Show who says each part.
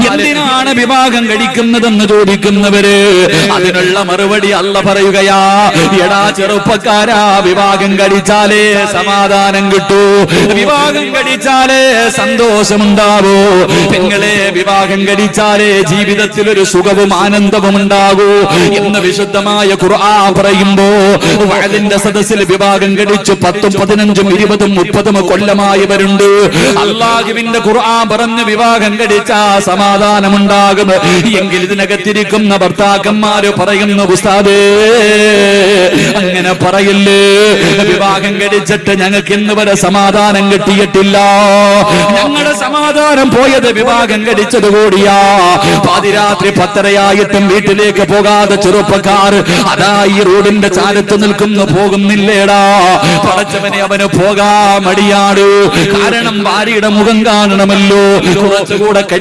Speaker 1: എന്തിനാണ് വിവാഹം കഴിക്കുന്നതെന്ന് ചോദിക്കുന്നവര് അതിനുള്ള മറുപടി അല്ല പറയുകയാ, എടാ ചെറുപ്പക്കാരാ, വിവാഹം കഴിച്ചാലേ സമാധാനം കിട്ടൂ, വിവാഹം കഴിച്ചാലേ സന്തോഷമുണ്ടാവൂ, പെങ്ങളെ വിവാഹം കഴിച്ചാലേ ജീവിതത്തിൽ ഒരു സുഖവും ആനന്ദവും ഉണ്ടാകൂ എന്ന് വിശുദ്ധമായ ഖുർആൻ പറയുമ്പോ വഅദിന്റെ സദസ്സിൽ വിവാഹം കഴിച്ചു 10, 15, 20, 30 കൊല്ലമായവരുണ്ട്. അല്ലാഹുവിന്റെ ഖുർആൻ പറഞ്ഞ് വിവാഹം കഴിച്ചാ സമാധാനമുണ്ടാകും എങ്കിൽ ഇതിനകത്തിരിക്കുന്ന ഭർത്താക്കന്മാര് പറയുന്നു, ഉസ്താദേ അങ്ങനെ പറയില്ലേ, വിവാഹം കഴിച്ചിട്ട് ഞങ്ങൾക്ക് ഇന്ന് വരെ സമാധാനം കിട്ടിയിട്ടില്ല, ഞങ്ങളുടെ സമാധാനം പോയത് വിവാഹം കഴിച്ചത് കൂടിയാ. പാതിരാത്രി 10:30 വീട്ടിലേക്ക് പോകാതെ ചെറുപ്പക്കാർ അതാ ഈ റോഡിന്റെ ചാരത്ത് നിൽക്കുന്നു, പോകുന്നില്ലേടാ. പടച്ചവനെ, അവന് പോകാൻ മടിയാട്, കാരണം ഭാര്യയുടെ മുഖം കാണണമല്ലോ, കുറച്ചുകൂടെ